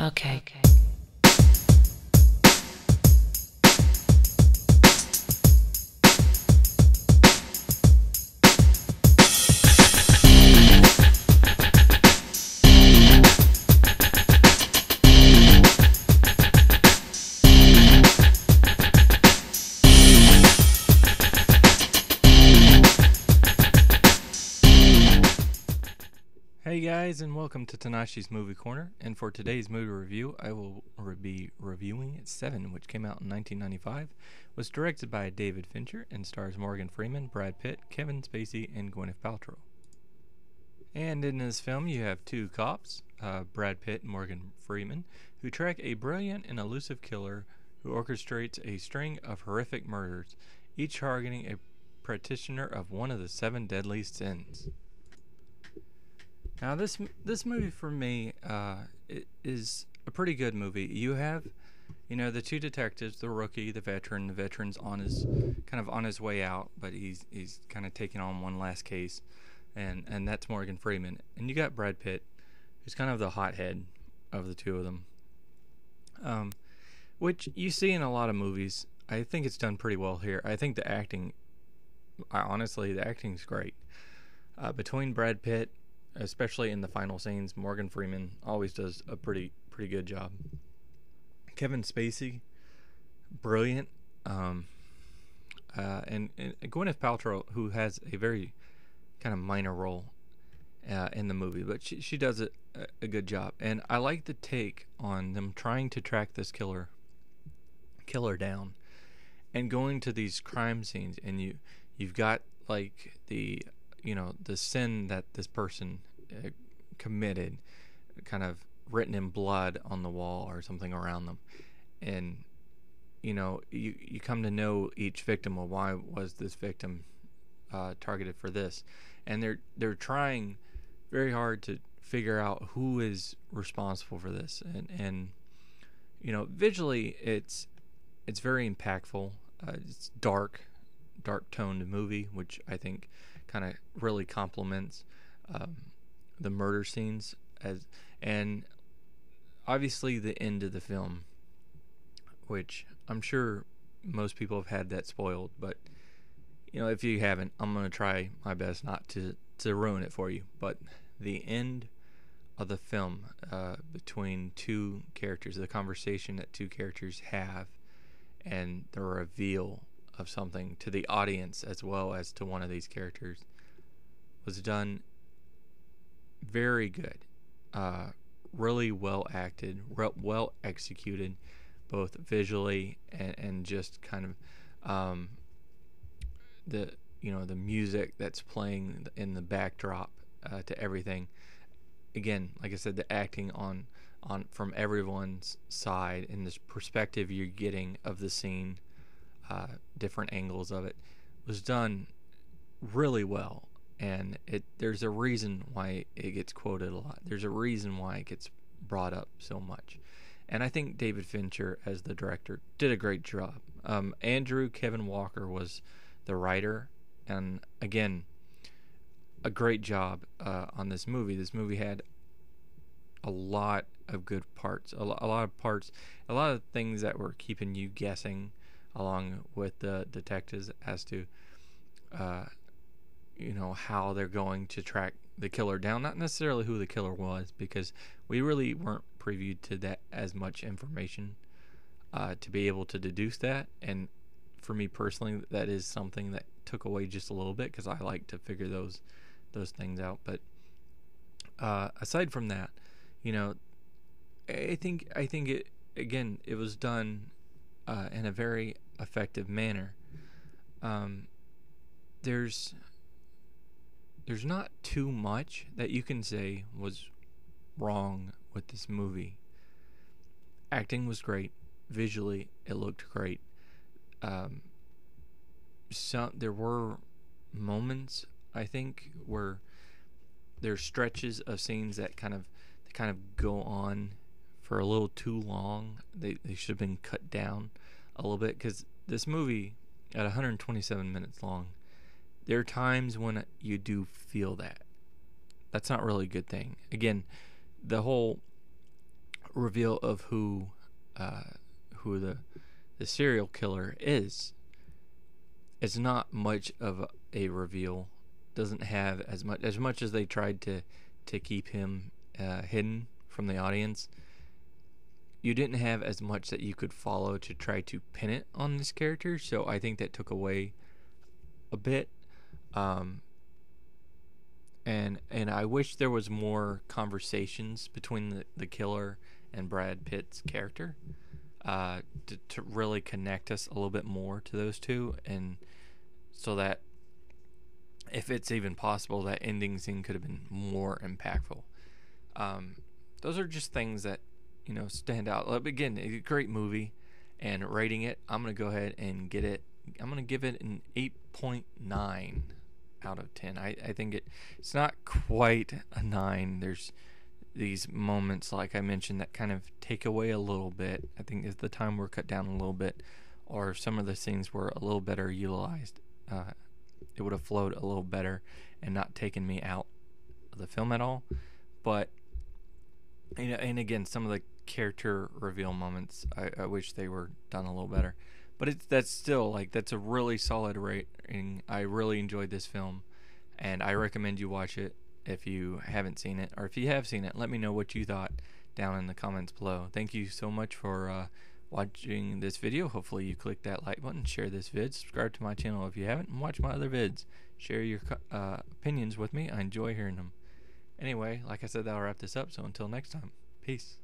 Okay. Hey guys, and welcome to Tnashi's Movie Corner. And for today's movie review, I will be reviewing Se7en, which came out in 1995, was directed by David Fincher, and stars Morgan Freeman, Brad Pitt, Kevin Spacey, and Gwyneth Paltrow. And in this film, you have two cops, Brad Pitt and Morgan Freeman, who track a brilliant and elusive killer who orchestrates a string of horrific murders, each targeting a practitioner of one of the 7 deadly sins. Now, this movie for me it is a pretty good movie. You have, the two detectives, the rookie, the veteran. The veteran's on his way out, but he's kind of taking on one last case, and that's Morgan Freeman. And you got Brad Pitt, who's kind of the hothead of the two of them, which you see in a lot of movies. I think it's done pretty well here. I think the acting's great. Between Brad Pitt, especially in the final scenes, Morgan Freeman always does a pretty good job. Kevin Spacey, brilliant, and Gwyneth Paltrow, who has a very kind of minor role in the movie, but she does a good job. And I like the take on them trying to track this killer down and going to these crime scenes, and you've got like the sin that this person committed, kind of written in blood on the wall or something around them, and you come to know each victim. Well, why was this victim targeted for this? And they're trying very hard to figure out who is responsible for this, and visually it's very impactful. It's dark toned movie, which I think kind of really complements the murder scenes, and obviously the end of the film, which I'm sure most people have had that spoiled, but if you haven't, I'm going to try my best not to ruin it for you. But the end of the film, between two characters, the conversation that two characters have, and the reveal of something to the audience as well as to one of these characters, was done very good. Really well acted, well executed, both visually and just kind of the music that's playing in the backdrop to everything. Again, like I said, the acting on from everyone's side, and this perspective you're getting of the scene, different angles of it, was done really well. And there's a reason why it gets quoted a lot. There's a reason why it gets brought up so much. And I think David Fincher, as the director, did a great job. Andrew Kevin Walker was the writer, and again, a great job on this movie. This movie had a lot of good parts, a lot of things that were keeping you guessing, along with the detectives as to how they're going to track the killer down. Not necessarily who the killer was, because we really weren't previewed to that as much information to be able to deduce that. And for me personally, that is something that took away just a little bit, because I like to figure those things out. But aside from that, I think it was done in a very effective manner. There's not too much that you can say was wrong with this movie. Acting was great. Visually, it looked great. There were moments, I think, where there's stretches of scenes that kind of go on for a little too long. They should have been cut down a little bit, because this movie, at 127 minutes long, there are times when you do feel that. That's not really a good thing. Again, the whole reveal of who the serial killer is. It's not much of a reveal. Doesn't have as much as they tried to keep him hidden from the audience. You didn't have as much that you could follow to try to pin it on this character, so I think that took away a bit. And I wish there was more conversations between the killer and Brad Pitt's character, to really connect us a little bit more to those two, and so that if it's even possible, that ending scene could have been more impactful. Those are just things that stand out. Again, a great movie, and rating it, I'm gonna go ahead and get it. I'm gonna give it an 8.9 out of 10. I think it's not quite a 9. There's these moments, like I mentioned, that kind of take away a little bit. I think as the time were cut down a little bit, or some of the scenes were a little better utilized, it would have flowed a little better and not taken me out of the film at all. But and again, some of the character reveal moments, I wish they were done a little better. But that's a really solid rating. I really enjoyed this film, and I recommend you watch it if you haven't seen it, or if you have seen it, let me know what you thought down in the comments below. Thank you so much for watching this video. Hopefully you click that like button, share this vid, subscribe to my channel if you haven't, and watch my other vids. Share your opinions with me. I enjoy hearing them. Anyway, like I said, that'll wrap this up, so until next time, peace.